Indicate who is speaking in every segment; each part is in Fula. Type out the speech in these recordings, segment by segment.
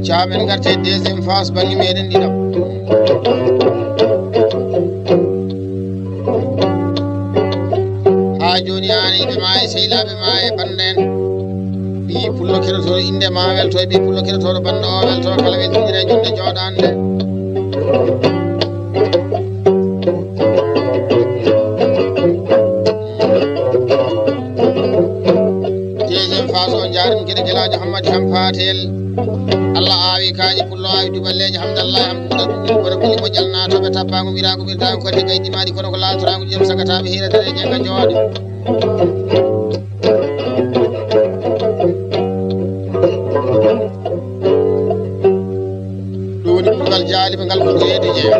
Speaker 1: Jamen garte deuxième phase bangi meɗen ɗiɗam ha joni aniɓe ma e sehilaɓe ma e banden ɓi pullo keɗotoɗo inde ma welto e ɓi pullo keɗotoɗo banda o welto kala weltinire jonde joɗande deuxième phase o jarim gueɗe guelajo Hammadi Ham Patel Allah awi kaji pullo awi duballeji hamdallah hamduda ɗum kono ɓuli moƴƴal natoɓe tappago mirago mirtago kadi gaydimaɗi kono ko laltorago jom sagataɓe hiratare jenga jooɗe ɗo woni ɓurgal jaaliɓe ngal ko reedu jeeya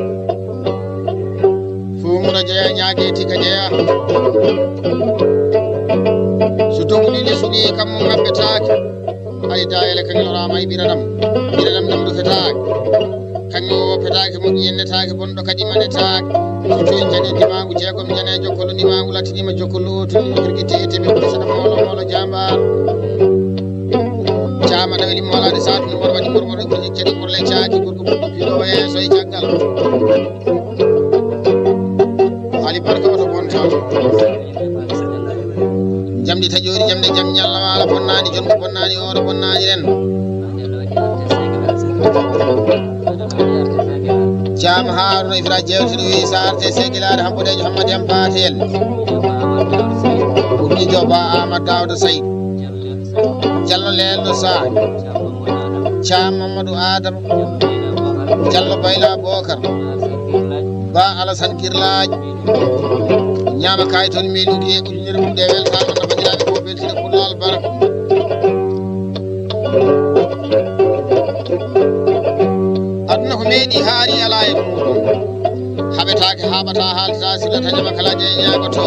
Speaker 1: fumura jeeya ñague tika jeeya so tongolide suuɗi kammo ngabbetake ay dayele kangal orama e ɓiranam ɗam ɗo fetake kangal o petake moƴƴi yennetake bonɗo kadi manetake so joni jani ndimagu jeegom jane jokkolo ndimagu lattinima jokkolo o tuni kirguitte eteme ɓuuri saɗa molo jambar cama ɗaweli molade satu no mor waɗi mormor ceɗi morle caaki gorko ɓuɗɗo piɗo yeeso e caggal ali barka oto bontoto jamdi taƴori jamde jam ñalla wala bonnani jonko bonnani oro bonnani ren jam Haruna Ifra jewtiɗo wi sarte segilaɗe hambodejo Hammadi Ham Patel ɓurɗijo ba Amadou Dawda Saydou Diallo Lello Sa Cam Mamadou Adama Diallo Bayla Bokar ba Alassane Kirlaji ñama kay toon miɗugi e ujunere mum ɗe weltama no bandiraɓe ko beltine pullo albarka aduna ko meeɗi haari ala e muɗum haɓetake haɓata haalta silla tañama kala je ñagoto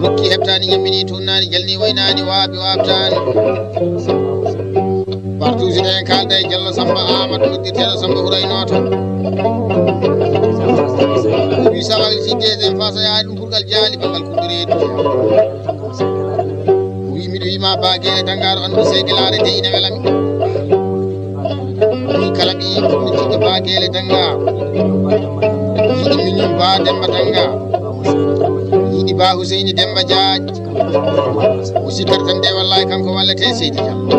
Speaker 1: rokki heɓtani ñammini tunnani jalni waynani waaɓi waɓtani partout en kalda e Diallo Samba Amadou noddirteɗo Samba Houraynoto wi sawal si deuxième phase yaani ɗum ɓurgal jaali bangal kuɗɗoreedu wi miɗo wima baguele dangaro andu seygelaare de ina welami wi kala ɓi ɗumno jiɗɗo baguele dangaro yiɗi miñum ba Demba Danga yiɗi ba Houseyni Demba Diadji o sikkata tan nde wallahi kanko wallete Seydi Diallo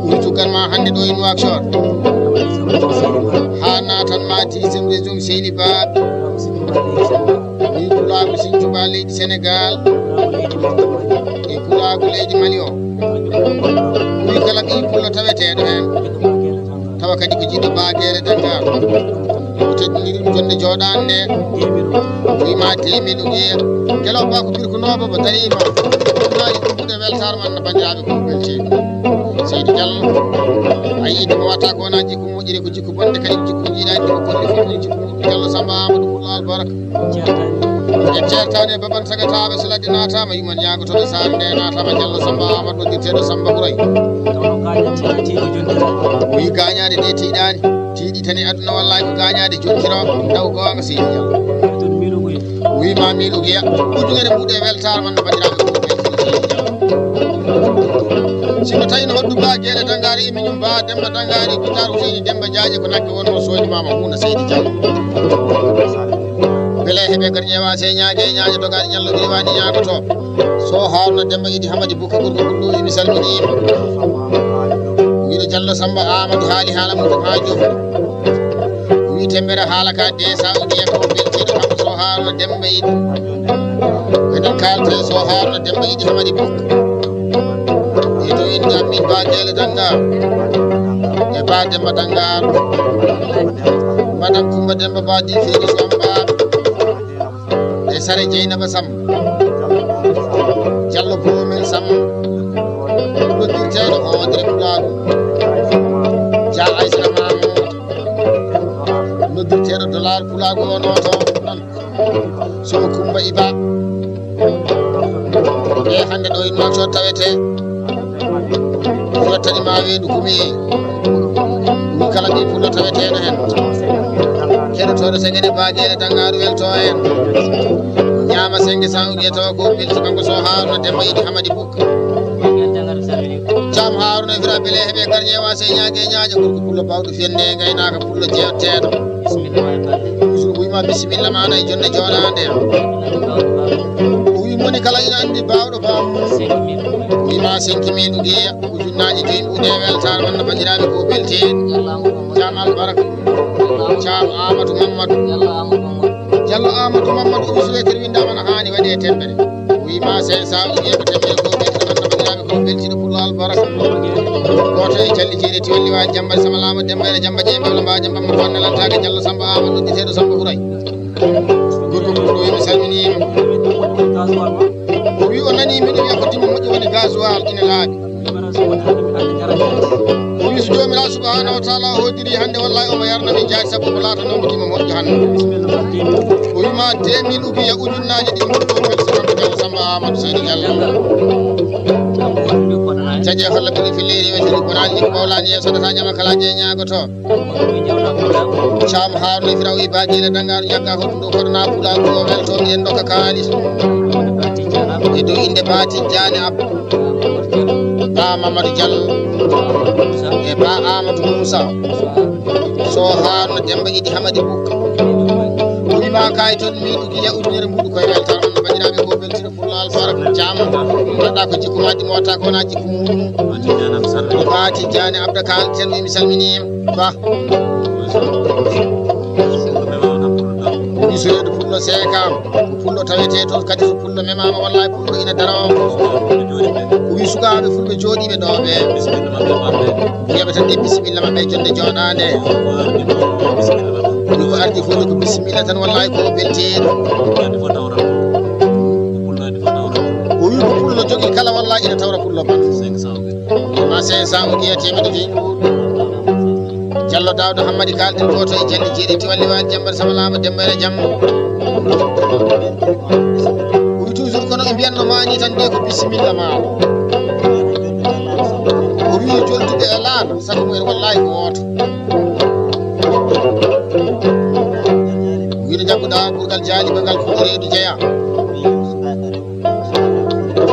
Speaker 1: urtuganma hande ɗo e Nouakchott ha natan ma deuxième région Seydi Baɓe ni pulago Sinthiouba leydi Sénégal e pulago leydi Mali o wi kala ɓi pullo taweteɗo hen tawa kadi ko jiɗɗo baguere Dakar o teddiniri ɗum jonde joɗande nde wima temedɗo ƴeeya kelaw ba ko birkunoɓo mo darima ɗumnaji ɗumɓuɗe weltare man no bandiraɓe ko welteni Seydi Diallo a yiide mo watta ko wona jikku moƴƴiri ko jikku bonde kadi jikku jiiɗani ko bonde fof woni jikku Diallo Samba Amadou pullo albaraka en certani e baban sagataɓe so ladde natama yuman ñagotoɗo sare nde natama Diallo Samba Amadou noddirteɗo Samba Houraye o wi gañade nde tiiɗani tiiɗi tan e aduna wallahi ko gañade jonkiro daw gonga Seydi Diallo wima miɗo guiya ujunere muɗe weltare man no bandiraɓe ko weltini Seydi Diallo siko tawi no hoddu ba gueɗe Dangari e miñum ba Demba Dangari Bitar Houseyni Demba Diadji ko nagge wonno soñimama hunde Seydi Diallo beele heɓe kadi ƴeewa se ñaague e ñaaje dogaɗe ñallo riwani ñaagoto so Haruna Demba Idi Hamadi Bouka gorko ɓulɗo mi salminima wiɗo Diallo Samba Amadou haali haala mum ha jofni wi tembere haala ka de sa o ƴeewa ko beltiɗo kam so Haruna Demba Idi eɗen kalte so Haruna Demba Idi Hamadi Bouka e to inde amin ba Guele Dangar e ba Demba Dangar madame Coumba Demba ba di feeji so ambaɓe e sare Dieynaba Sam Diallo Bomen Sam noddirteɗo hoodere Pulago Dia Aissata Mamoudou noddirteɗo Dollar Pulago o noto ɗon so kumba iba e hande ɗo inma so tawete yottani ma weedu kumi ɗum kala ɗi pullo taweteɗo hen keɗotoɗo segene baguele dangaru welto hen ñama sengue sa uguiye tawa ko bilti kanko so haruna demba yiɗi hamadi bukka cam haruna fira beele heeɓe gar ƴeewa se ñaague ñaaƴa gorko pullo bawɗo fiyande gaynaka pullo jeewteɗo usul ko wima bisimilla ma nayi jonde joɗade o wi moni kala ina andi bawɗo bam wima 5 mille uguiya ujunnaji 5 ude weltare wonno bandiraɓe ko belteɗi cam albaraka cam amadou mamadou diallo amadou mamadou o wisuletere windama no hani waɗe temɓere wima 500 uguiya ko temɓere ko belti wonno bandiraɓe ko beltiɗo pullo albaraka goto e calli jeeɗi tiwalli waji jamba samalama dembere jamba ƴeembe wala mbawa jamba mo tonnelantake diallo samba amadou nodditeɗo samba ɓuuray gorko pullo mi salminima o wi o nani miɗo wiya ko dimma moƴƴi woni gasoil ina laaɓi o wi so jomiraɗo subahanahu wa taala hodiri hande wallahi omo yarnami jaati saabu ko latanomo dimma moƴƴo hande o wima 2000 ubiya ujunnaji ɗi moƴƴo kadi so kanko diallo samba amadou seydi diallo jaƴe holla ɓiɗi filleri wetiri bonani ko bawlani yen sodata ñama kala je ñagoto cam haruna fira wi baguile dangaru ñagga hoɗum ɗo koɗona pula ko welto miɗen dokka kalis e dow inde bati jani abdou ba mamadou diallo e ba amadou moussa so haruna demba idi hamadi bukka o wima kay toon miɗo guiya ujunere mbuɗu koye weltare on no bandiraɓe ko beltiɗo pullo albaraka jam gaɗa ko jikku majji mo watta ko wona jikku muɗum bati jani abdou kalten wi mi salminima ba mi soyeɗo pullo seekam ko pullo tawete to kadi so pullo memama wallahi pullo ina darawa ko wi sukaɓe fulɓe jooɗiɓe ɗo ɓe wiyaɓe tan de bisimilla mabɓe jonde joɗade wi ko ardi fof ko bisimilla tan wallahi ko belteɗo o wi ko pullo jogui kala wallahi ina tawra pullo ma 500 uguiya temedde jeyi diallo dawdo hammadi kalden goto e jalli jeeɗi tiwalli wali jambar samalama dembere jam wi toujours kono ɓe mbiyanno mani tan de ko bisimilla maɗa o wi joltuɓe e laana sago mumen wallahi ko woto wino jagguɗa ɓurgal jaalibangal ko reedu jeeya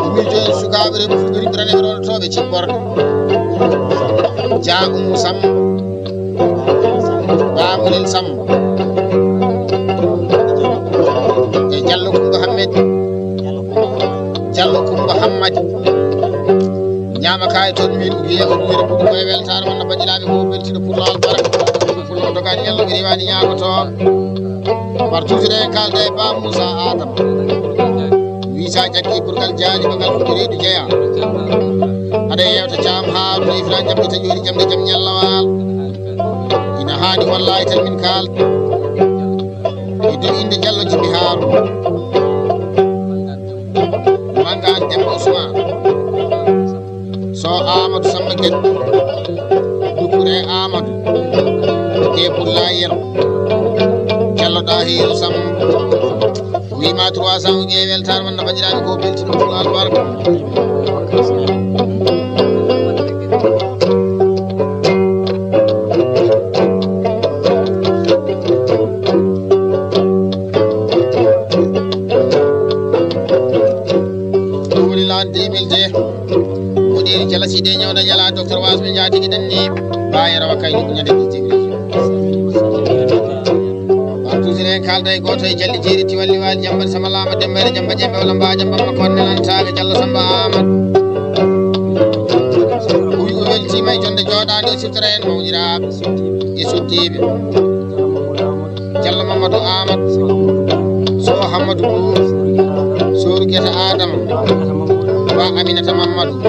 Speaker 1: o wi joni sukaɓe reɓe fulɓe riɓɓirane ɓe ɗoɗotoɓe ciɓɓorde jagumum samba bamulel samba e diallo kumba hammadi diallo kumba hammadi ñama kaye toon min wiya o wiyre ɓuɗi koye weltare wonno bandiraɓe ko beltiɗo pullo albaraka pullo dogani yallo ɓe riwani ñagoto par toujours en kalde ba moussa adama wisa jaggi ɓurgal jaalibangal ko reedu jeeya aɗa yewta cam haruna ifra jamɗita joni jamde jaam ñallawal ina hani wallahi tan min kalda e dow inde diallo jibi haruna mangan demba ousmane so amadou samba gueɗe dukure amadou de poulayel diallo dahiru samba wima 300 uguiye weltare wonno bandiraɓe ko beltiɗo pullo albaraka jalasiɗe ñawda ñala docteur wasɓe jatigui ɗanni baye rawa kay ñande tigui toujours en kalda e goto e jalli jeeri tiwalli wali jambal samalama dembere jamba ƴemɓe walla mbawa jamba makko wannelantake diallo samba amadou o wi o weltima e jonde joɗade o siftora en mawñiraɓe e suddiɓe diallo mamadou amadou so hammadou bour soru gueta adama wa aminata mamadou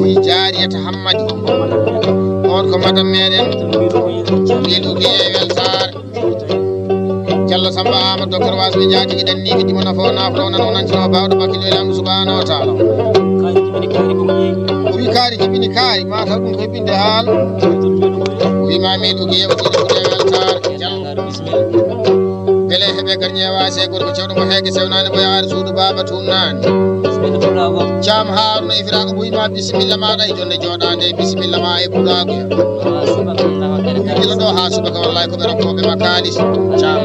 Speaker 1: wi jariyata hammadi on ko madame meɗen mil uguiye weltare diallo samba amadou docteur wasɓe jatigui ɗanniɓe dimo nafo nafro nan o nancino bawɗo bakkilo e lamdu subhanahu wa taala o wi kaari jibini kaari mataw ɗum ko heɓinde haala o wima mil uguiye o tiɗi ɓuuɗe weltare diallo bele hebe garnyewa se gorko cewdo mo hege sewnane bo yaari suudu baba tunnani jam haruna ifira ko buyma bismillah maɗa e jonde joɗade bismillah ma e pulago kila ɗo ha subaka wallahi koɓe rokkoɓe ma kalis jam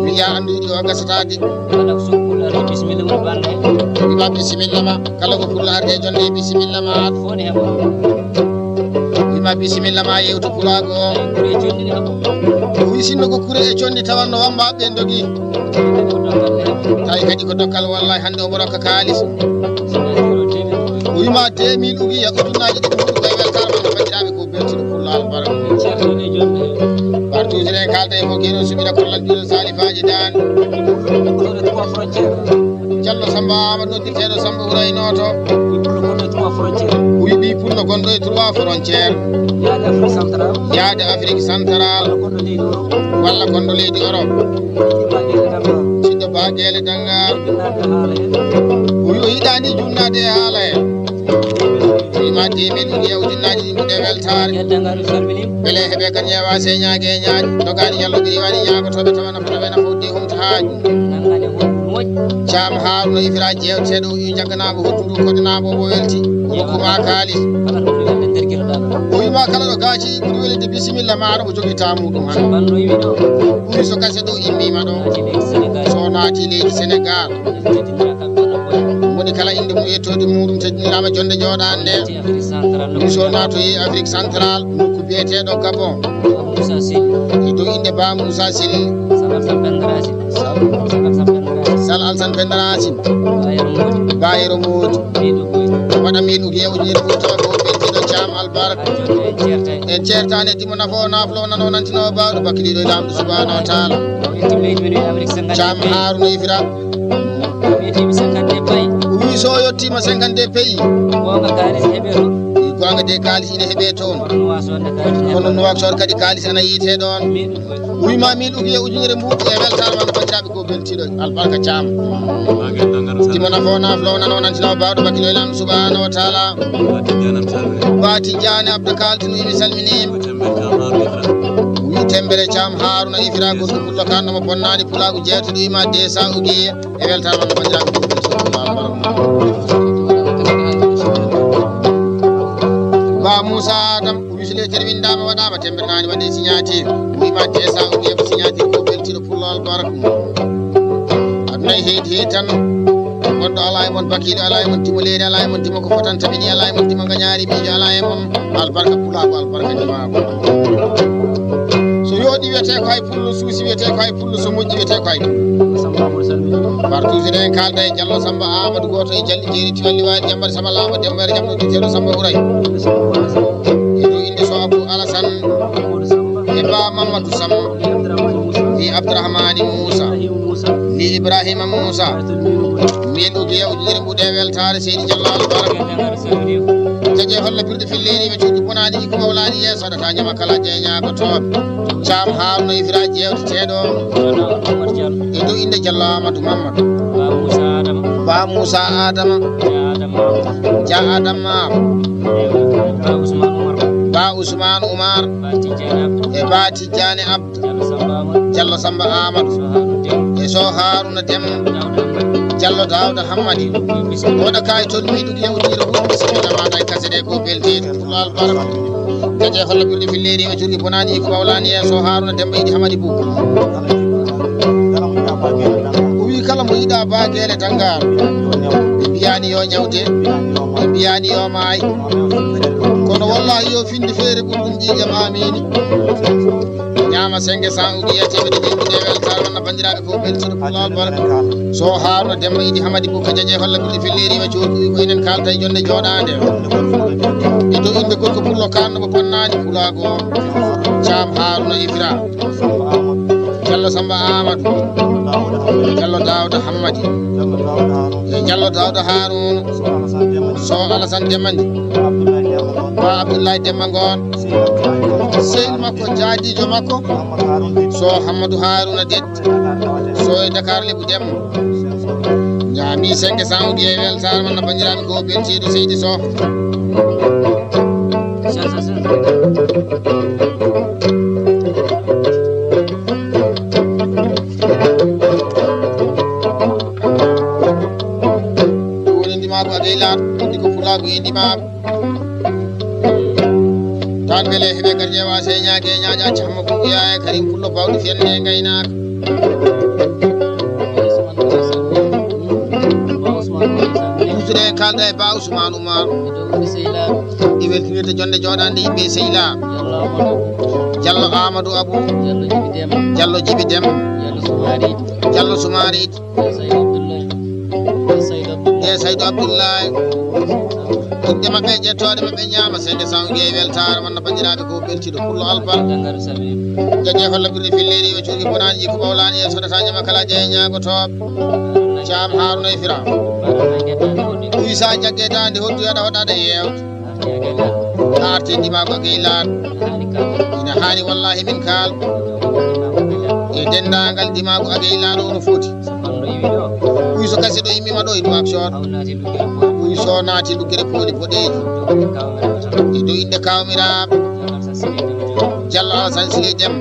Speaker 1: wiya andu yiɗi o gasatade wima bisimilla ma kala ko pulla arde e jonde bisimilla ma wima bisimilla ma yewto pulago o wi sinno ko kure e jonde tawanno wamma ɓe dogi tawi kadi ko dokkal wallahi hande omo rokka kalis o wima 2000 ugiya ujunnaji ɗiɗi huɗu koye weltare ma bandiraɓe ko beltiɗo pulla albaraka partout en kalda e mo keno sumina kollal ɗiɗo salifaji dan Diallo Samba Amadou noddirteɗo Samba Houraynoto wiɓi pullo gonɗo e 3 frontiére yaade Afrique central walla gonɗo leydi Europe siddo baguele dangar o wi o yiɗani junnade e haala he wima 2000 ugi e ujunnaji ɗimɓuɗe weltare beele heeɓe kan ƴeewa se ñague e ñaaƴ dogani Diallo ɓiri waɗi ñagotoɓe tawana fotoɓe na foddi humta haaju jam haruna ifira jewteɗo wi jagganamo hoddu ndu kodinamo omo welti hokkuma kalis o wima kala ɗo gaaci ɓuuri welide bisimilla maɗa mo joguita muɗum han ɓuri so gase ɗo immima ɗo so naati leydi Sénégal woni kala inde mum yettode muɗum teddinirama jonde joɗan nde ɗum so natoyi Afrique central nokku biyeteɗo Gabon e dow inde Ba Moussa Sil Sal Alsan Pendrasin Bayero Moji waɗa 1000 ugi e ujunere ɓuri tawa ko ɓeltiɗo jam albaraka en ceertani timo nafo naflo nano nantino bawɗo bakkiliɗo e lamɗo subhanahu wa taala jam haruna ifira wi so yettima 52 pays gonga de kalis ine heeɓe toon kono Nouakchott kadi kalis ana yiite ɗon wima 1000 ugi e ujunere mbuɗi e weltare ma no bandiraɓe ko beltiɗo albarka jam timo nafo naflo nano nantino bawɗo bakkilo e lamɗo subhanahu wa taala Bati Diane Abdou Kaltino imi salminima wi tembere jam haruna ifira gorko pullo kanɗo mo bonnani pulago jeetoɗo wima 200 ugi e weltare ma no bandiraɓe ko beltiɗo Ba Moussa Adam wisletere windama waɗama tembere nani waɗi signature wima 200 ugi e signature ko beltiɗo pullo albaraka adnayi heedi tan gonɗo ala e mon bakili ala e mon timo leydi ala e mon timo ko fotan tabini ala e mon timo gañari miijo ala e mon albarka pulago albarka dimako so yooɗi wiyete ko hay pullo suusi wiyete ko hay pullo so moƴƴi wiyete ko hay partout en kalda e Diallo Samba Amadou goto e jalli jeeri tiwalli waɗi jambare Samba Lama dembere jamno diteɗo Samba Houray e dow inde so Abou Alassane e Ba Mamadou Samba ni Abdourahmani Moussa ni Ibrahima Moussa min ugi e ujunere ɓuuɗe weltare seydi Diallo albaraka jaje holla pirɗe filleni ɓe cuuɗi bonani ko mawlani yeeso saɗata ñama kala jeeñagotoɓe jam haruna ifira jewteteɗo e dow inde Diallo Amadou Mamadou Ba Moussa Adama Dia Adama Ba Ousmane Oumar e Ba Tidiane Abdou Diallo Samba Amadou e so Haruna Demba Diallo Dawda Hammadi oɗo kayi toon miɗugi e ujunere ɓuuɗi bisimilla maɗa e kasede ko belteɗo pullo albaraka jaje holla ɓirɗe filleri o jurgi bonani ko mawlani e so Haruna Demba yiɗi Hamadi Bou o wi kala mo yiɗa baguele tangar ɓe mbiyani yo ñawde ɓe mbiyani yo maayi kono wallahi yo finde feere ɓurɗum ƴiƴam amini ñama 500 ugi e temedde ɗiɗi weltare wonna bandiraɓe ko beltiɗo pullo albaraka so Haruna Demba yiɗi Hamadi Bou jaje holla ɓirɗe filleri ɓe coki ko enen kalta e jonde joɗade e dow inde gorko pullo kanno mo bonnani pulago jam Haruna ifira Diallo Samba Amadou Diallo Dawda Hammadi e Diallo Dawda Harouna so Alassane Demandi Ba Abdoulaye Demba Ngon seydi makko jaadijo makko so Hammadou Harouna Det so e Dakar Lebou Demba ñaami 500 ugi e weltare man no bandiraɓe ko beltiɗo seydi so pulago agaylat diko pulago indimam tan bele hebe garje wase nyaage nyaaja chamma buya e karim pullo bawdi fenne gaynak usre kalda e ba Usman Umar iwel tiwete jonde jodande yimbe seyla Jallo Amadou Abou Jallo Jibi Dem Jallo Soumarid e Saydou Abdoulaye inde mabɓe ƴettode mabɓe ñaama sende sangue weltare wonno bandiraɓe ko beltiɗo pullo alpal jaje holla birri filleri o cuugi bonaji ko ɓawlani e sodata ñama kala jeeye ñagotoɓe Thiam Harouna e Fira uysa jagguedande hodduyaɗa hoɗaɗa yewde ha arte ndimago agaylaɗo ina haani wallahi min kaal e dendagal dimago agaylaɗo ono foti uyso kasi ɗo yimmima ɗo e ɗum action uyso naati luggere pooli boɗeji e dow inde kawmiraɓe Diallo Alassane Sile Dem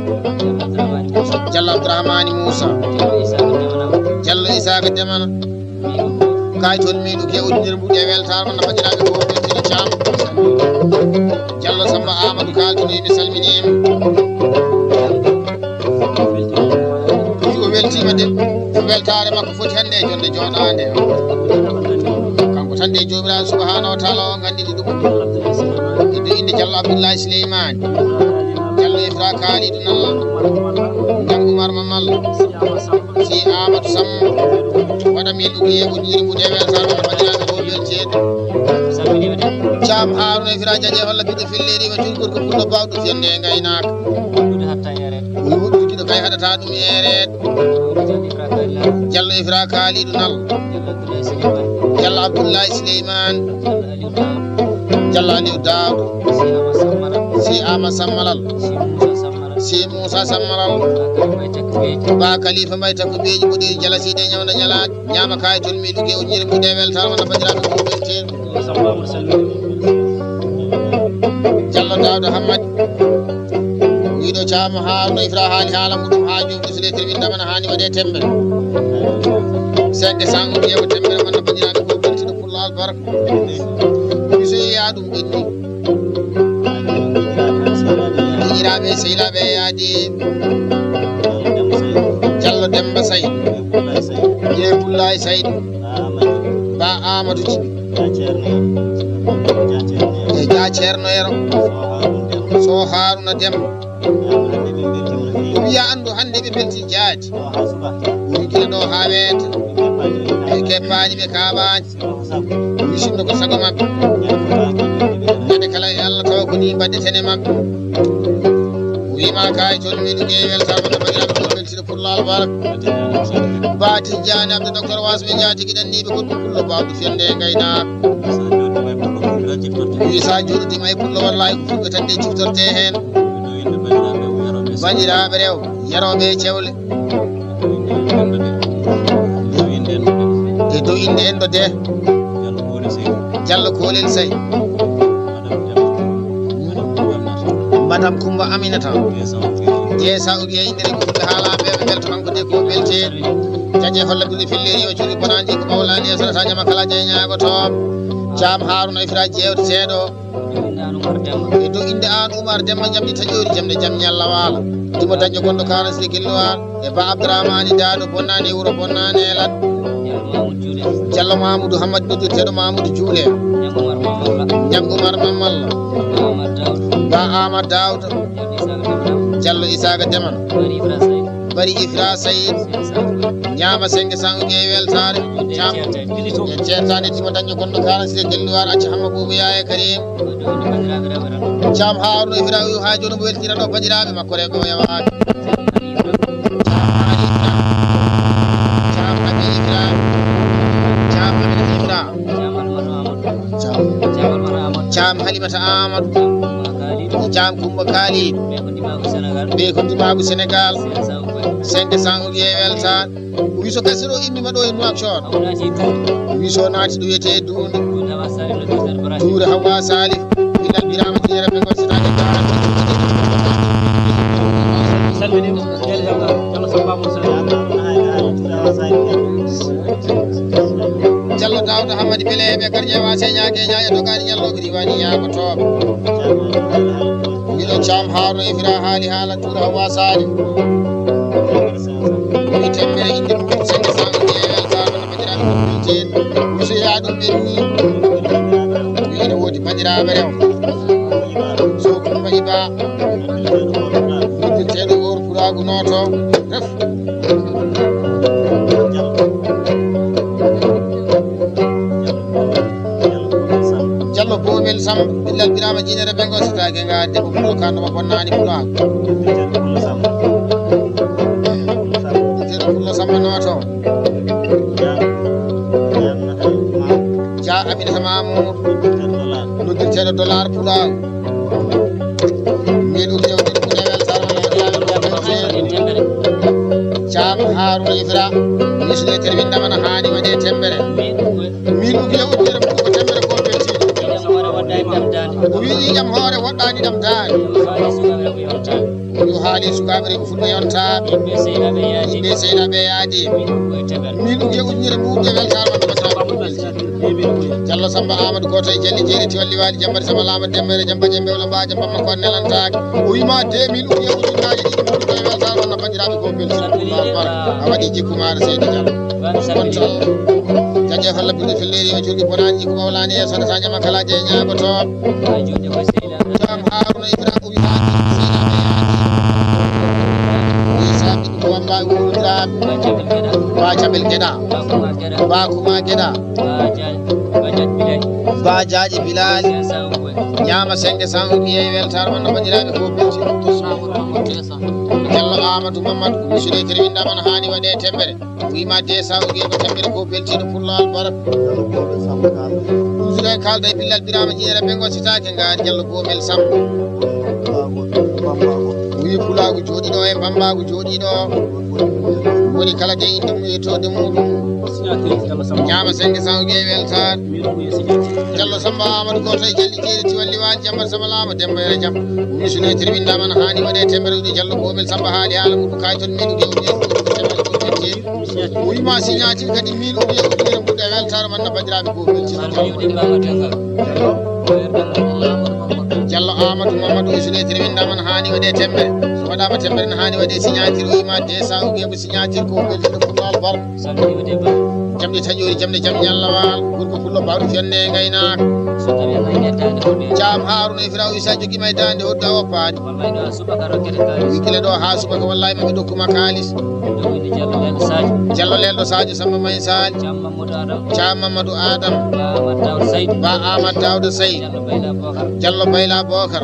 Speaker 1: Diallo Abdourahmani Moussa Diallo Isaka Demana kaytol miɗo kewɗidir mbuɗe weltare wonno bandiraɓe ko beltino Thiam Diallo Samba Amadou kaltinoyimi salminima o weltima de so weltare makko foti hande e jonde joɗade kanko tan de jomiraɗo subhanahu wa taala o gandini ɗum e dow inde Diallo Abdoulaye Souleymane Diallo Ifra Kalidou Nalla Jam Oumar Mamal si Amadou Sam waɗa min ɗugoye uddiri mbuɗe weltare wonno bandiraɓe ko belteɗo Thiam Harouna e Fira jaje holla ɓiɗɗo filleri wa cuuri gorko pullo bawɗo fiyande e gaynaka wuɗɗukiɗo kay haɗata ɗum eret Diallo Ifra Kalidou Nal Diallo Abdoulaye Souleymane Diallo Aliou Dawdo si Ama Sammalal si Moussa Sammalal ba Khalifa Mbaye takko beeji ɓoɗiri jalaside ñawna ñalaɗ ñama kayitol mi ɗugue uñiri mbuɗe weltare wonno bandiraɓe ko belteɗo Diallo Dawdo Hammad wiɗo Thiam Harouna Ifra haali haala muɗum ha jomɗo so lettere windamana hani waɗe tembere 5 décembre ƴeewa tembere wonno bandiraɓe ko beltiɗo pullo albarka miso yeeya ɗum ɓenni ɗiñiraɓe sehilaɓe yaadi Diallo Demba Sayd Jeey Boulaye Sayd ba Amadou Djibi e ja ceerno yero so Harouna Demba ɗum wiya andu hande ɓe belti jaati woni gila ɗo ha weeta ɓe kebbani ɓe kaɓani wisinno ko sago mabɓe ñande kala e Allah tawa ko ni mbaɗetene mabɓe wima kay toon min gue weltare wonno bandiraɓe ko beltiɗo pullo albaraka Bati Diane Abdou Docteur Wasɓe jaati giɗanniɓe goɗɗo pullo bawɗo fiyande e gaynaka wi sa joɗodima e pullo wallahi ko fulɓe tan de ciftorte hen bandiraɓe rew yaroɓe cewle e dow inde en ɗo de Diallo Kolel Sey Madame Coumba Aminata jeesa ugi e indere ko fulɓe haalaɓe ɓe belto kanko de ko belteɗo jaje holla ɓiɗo filleri o cuuɗi bonaji ko ɓawlani e sodata ñama kala jeeye ñagotoɓe Thiam Harouna e Fira jewte seeɗo e dow inde an Oumar Demba jamɗi taƴori jamde jaam ñalla waala timo dañƴo gonɗo karasiri gillowa e ba Abdourahmani Dado bonnani e wuuro bonnani e lat Diallo Mamoudou Hamad noddirteɗo Mamoudou Dioulé Jam Oumar Mamalla ba Amadou Dawdo Diallo Isaka Demana Bari Ifra Sayid ñama senge sangue e weltare Thiam en ceertani timo dañƴo gonɗo karasiri gillowa acca Hamma Boubouya e Karim Thiam Harouna e Fira wi ha joni mo weltira ɗo bandiraɓe makko rewɓe o yawaki Thiam Halimata Amadou Thiam Coumba Kalidou ɓe ko ndimagu Sénégal 5 décembre e weltare wiso kasi ɗo immima ɗo e Nouakchott wiso naati ɗo wiyete Dunde Toure Hawa Salif bilal birama jinere ɓe gonsetake Diallo Dawdo Mamadi Bele be karje wa se nyaage nyaaya to gani nyallo bi diwani ya ko to wiɗo Cham Haruna Ifra haali haala tura hawa sali wi temmere inde mum sende sango jeewel sano no bandiraɓe koɓelten musoya ɗum ɓenni wi ene woodi bandiraɓe rew so kumba iba noddirteɗo wor puragu noto ref Jallo Bomel Sam billal birama jinere bengo sitake nga debbo pulo kando ma bonnani pulo pulo sama noto ja amina sama amour noddirteɗo dollar pulo min ɗum jewdi ɗum newel Cham Haruna Ifra misle termindamana hani waɗe tembere min ɗum yewdire ko tembere ko o wi jam hoore woɗɗani ɗam dani yo haali sukaɓe reɓe fulɓe yontaɓe yimɓe seynaɓe yaadi min ɗum ujunere ɓuuɓde weltare wonde Jallo Samba Amadou goto e jalli jeeri tiwalli waali jambari sama lama dembere jamba jembe wala mbaja bamma ko nelantake o wima 2000 ujunaji ɗiɗi ɓuuɓde weltare wonno bandiraɓe ko beltibar a waɗi jikku maɗa seydi Diallo wonta jaje holla binde felleri o julɗi bonani jikku mawlani e sada sa jama kala je ñagoto Cham Haruna Ifra o wi haji seynaɓe yaadi wamba wuriraɓe ba cabel gueɗa ba kuma gueɗa ba jaaƴe bilali ñama senge san wiye weltare wonno bandiraɓe ko belti Jallo Amadou Mamadou misure kadi windamana hani waɗe tembere wima desa o wiye ko tembere ko beltiɗo pullal barak misure kalda e billal birama jinere ɓengo sitake ngaari Jallo Bomel Sam wi pulagu jooɗiɗo e bambagu jooɗiɗo woni kala de inde mum yettode muɗum ñama senge san wiye weltare Jallo Samba Amadou goto e jalli jeeri tiwalli waali jambar sama lama dembere jam misune kadi windamana hani waɗe tembere ɗi Jallo Bomel Samba haali haala muɗum kayton min gewɗi wima signature kadi min uɓiye ujunere ɓuuɗe weltare manno bandiraɓe ko Jallo Amadou Mamadou misune kadi windamana hani waɗe tembere so waɗama tembere ne hani waɗe signature o wima desa uɓiye ko signature ko beltiɗo pullal bar jamde taƴori jamde jam ñallawal gorko pullo mbawɗo fiyande e gaynaka Cham Haruna Ifra o isa joguima e dande hodda woppade wikile ɗo ha subaka wallahi mami dokkuma kalis Jallo lelɗo Sadio Samba May Sali Cham Mamadou Adam ba Amadou Dawda Sayd Jallo Bayla Bocar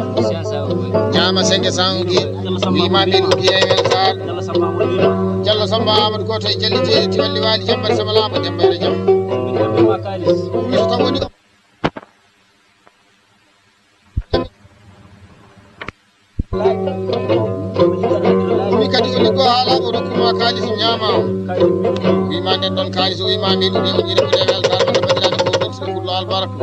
Speaker 1: ñama senge sanguir wima min ugi e weltare Jallo Samba Amadou goto e jalli jeeri tiwalli waali jambari sama lama dembere jam wiso tan woni wi kadi o liggo haala o rokkuma kalis ñama o wima nden ɗon kalis o wima min ugi ujire ɓuuɗe weltare wonde bandiraɓe ko beltiɗo pullo albaraka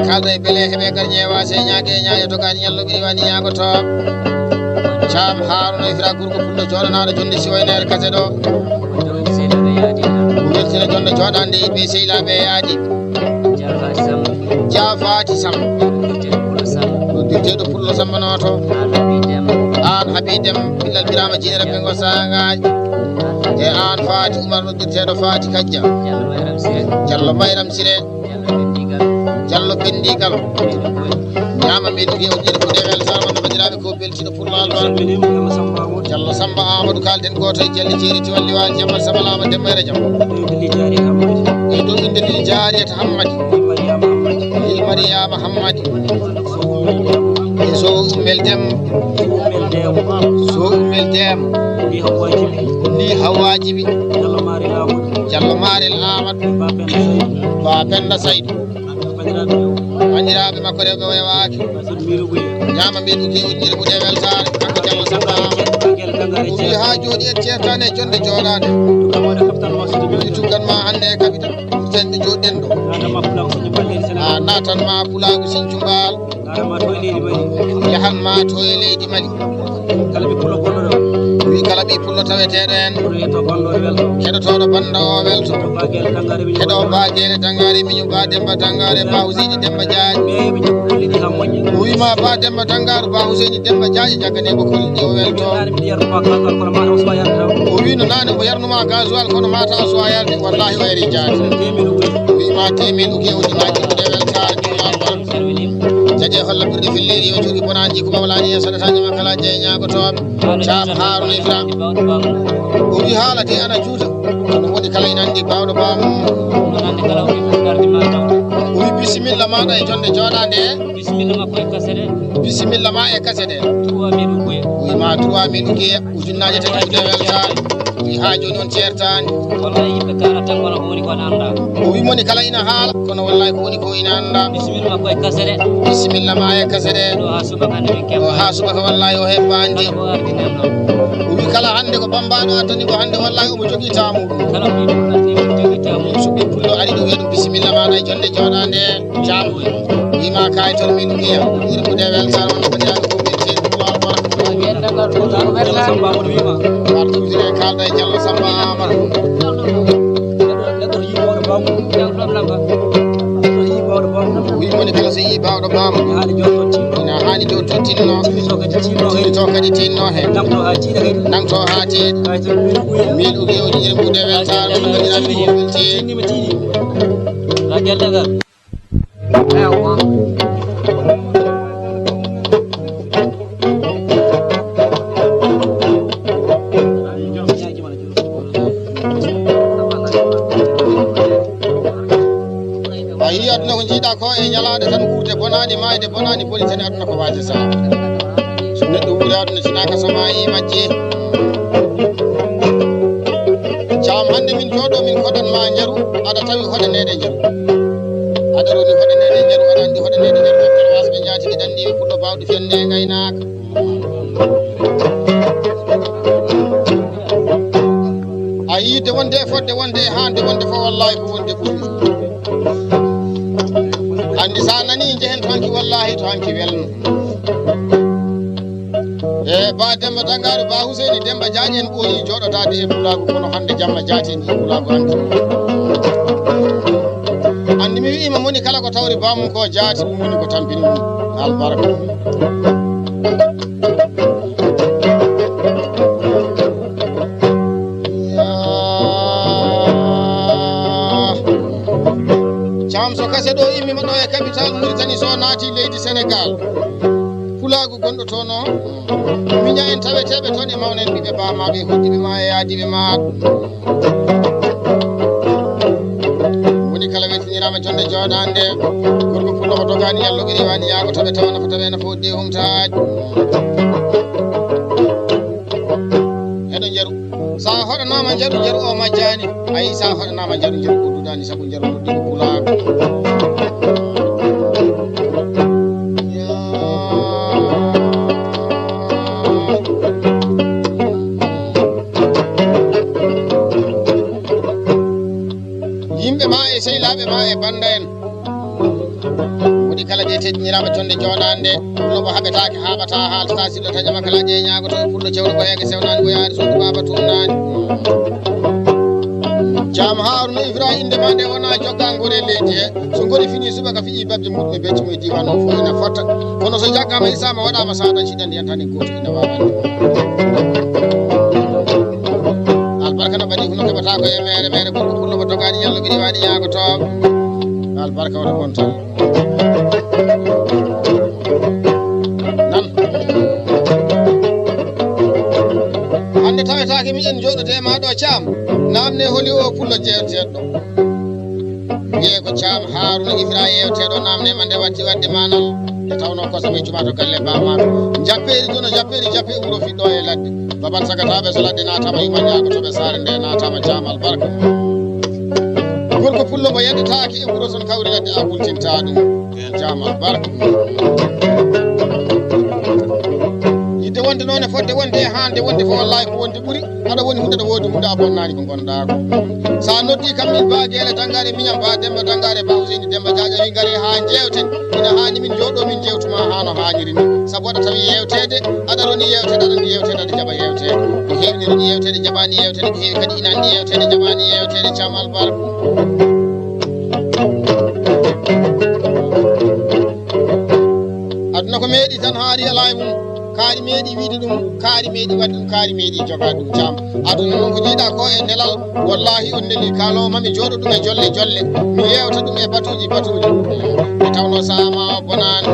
Speaker 1: kalda e beele heɓe gar ñeewa se ñaage ñaaƴa to gani ñallo ɓiri wani ñaago to Cham Haruna Ifra gurko pullo joɗanaɗo jonde siwoynere kase ɗo weltina jonde joɗande yimɓe sehilaɓe yaadi Jafati Sam noddirteɗo pullo Samba noto an Habi Dem billal birama jinere ɓengo sangaji e an Fati Oumar noddirteɗo Fati Kadja Jallo Mayram Siré Jallo Bendigal ñama min ugi ujire ɓuuɗe weltare wonde bandiraɓe ko beltiɗo pullal bar Jallo Samba Amadou kalden goto e jalli jeeri tiwalli waali jambar sama lama dembere jam e dow inde ndi Jariyata Hammadi e Mariama Hammadi e so ummel dem li Hawajibi Jallo Marel Amadou ba Penda Saydou bandiraɓe makko rewɓe wayawaki ñama min ugi ujire ɓuuɗe weltare kanko Jallo Samba Amadou wi ha jooɗi en ceertane jonde jooɗade tugan ma hande e capital sende jooɗɗen ɗo a natan ma pulagu Sinthiou Mbal yahan ma to e leydi Mali wi kala ɓi pullo taweteɗo en keɗotoɗo banda o welto keɗo Baguele Tangare miñum Ba Demba Tangare Ba Ouseyni Demba Diagne o wima Ba Demba Tangare Ba Ouseyni Demba Diagne jagganemo kolliɗi o welto o wi no nane o yarnuma gasoil kono mata a suwa yarde wallahi o yari jaati o wima temel uke ujunaji ɗuɗe weltare jaje holla ɓurɗi filliri o jogui bonaji ko mawlani hen saɗatañoma kala jeeye ñagotoɓe Thiam Harouna Ibrahima o wi haalate ana juuta kono woni kala ina andi bawɗo bamum o wi bisimilla maɗa e jonde jooɗade bisimilla ma e kasede o wima 3000 ukiya ujunnaje tati ude weltare wi ha joni on ceertani o wi moni kala ina haala kono wallahi ko woni ko ina anda bisimilla ma e kasede o ha subaka wallahi o hebbandi o wi kala hande ko bambaɗo addani ko hande wallahi omo jogui tamuɗum so ɓi pullo ari ɗo wiya ɗum bisimilla maɗa e jonde jooɗade Thiam wima kayitol min ukiya ɓuri ko de weltare wonno ko ndiyaɓe ko ɓe kalda e Diallo Samba Amadou wi moni kala so yi bawɗo bamum ina hani joni to tinno tinito kadi tinno hen nangto ha tiiɗi min ugi o jiɗi ɓuuɗe weltare ono bandiraɓe ko welti a yi aduna ko jiiɗa ko e ñalade tan guurde bonani mayde bonani boni tan aduna ko waji sa so neɗɗo wuuri aduna sinaka so mayi majji Thiam hande min jooɗo min koɗan ma jaru aɗa tawi hoɗanede jaru aɗa roni hoɗanede jaru aɗa andi hoɗanede jaru ɓeɓɓe wasɓe jaati ɗi ɗanɗiɓe puɗɗo bawɗo fiyande gaynaka a yiide wonde e fodde wonde e hande wonde fo wallahi ko wonde ɓuuri andi sa nani jehen to hanki wallahi to hanki welno e Ba Demba Tangare Ba Ouseyni Demba Diagne en ɓooyi jooɗotade e pulagu kono hande jamma jaati en ɗi pulagu hanki andi mi wiima moni kala ko tawri bamum ko jaati ɗum woni ko tampini ɗum albaraka Thiam so kase ɗo immima ɗo e capital Mauritanie so naati leydi Sénégal pulagu gonɗo toon o miña en taweteɓe toon e mawnen ɓiɓe bamaɓe hoddiɓe ma e yaadiɓe ma woni kala weltinirama jonde jooɗande gorko pullo ko dogani yalluɓe rewani yaago toɓe tawana ko tawena fo de humtaji eɗo jaru sa hoɗanama jaru jaru o majjani ayi sa hoɗanama jaru jaru ko dudani saabu jaru ɗo ɗiɗo pulago yimɓe ma e sehilaɓe ma e banda en woni kala je teddinirama jonde jooɗande pullo mo haɓetake haɓata haltata sillo taƴama kala ƴe ñagoto e pullo cewɗo ɓoyege sewnani ɓoyani sondu baba tumnani Thiam Harouna Ibrahima inde ma nde wona joggangol e leydi he so goni fini subaka fiƴi babde muɗum e beccumo e diwan o fo ina fotta kono so jaggama isama waɗama saɗan ciɗandi yan tan e goto ina wawande albarka no ɓaɗi huno keɓata ko e mere mere gorko pullo mo dogani ñalluɓe ɗiwani ñagotoɓe albarka waɗa kon tan nan hande tawetake miɗen joɗote ma ɗo Thiam namne holi o pullo jewteɗo wiye ko Thiam Harouna Ibrahima yewteɗo namne ma nde watti wadde manal nde tawno kosame cuma to galle bamaɓe japperi tono japperi jappe wuro fiɗɗo e ladde babal sagataɓe so ladde natama yuma ñagotoɓe sare nde natama Thiam albarka gorko pullo mo yeɗetake e wuro son kawri ladde a wultinta ɗum Thiam albarka yidde wonde noon e fodde wonde e hande wonde fo wallahi ko wonde ɓuuri aɗa woni hunde ɗo woodi hunde a bonnani ko gonɗa ko sa noddi kam min ba guele dangare miñam ba demba dangare ba usini demba jaja wi gaari ha jewten ina hani min jooɗo min jewtuma ha no hanniri ni saabu aɗa tawi yewtede aɗa roni yewtede aɗa ni yewtede aɗa jaɓa yewtede ko heewi ni roni yewtede jaɓani yewtede ko heewi kadi inanni yewtede jaɓani yewtede camal bal aduna ko meeɗi tan haari ala e mum kaari meeɗi wiide ɗum kaari meeɗi wadde ɗum kaari meeɗi jogade ɗum jam aduna noon ko jiiɗa ko e nelal wallahi on neli kalo mami jooɗo ɗum e jolle jolle mi yewta ɗum e batuji mi tawno sahama bonani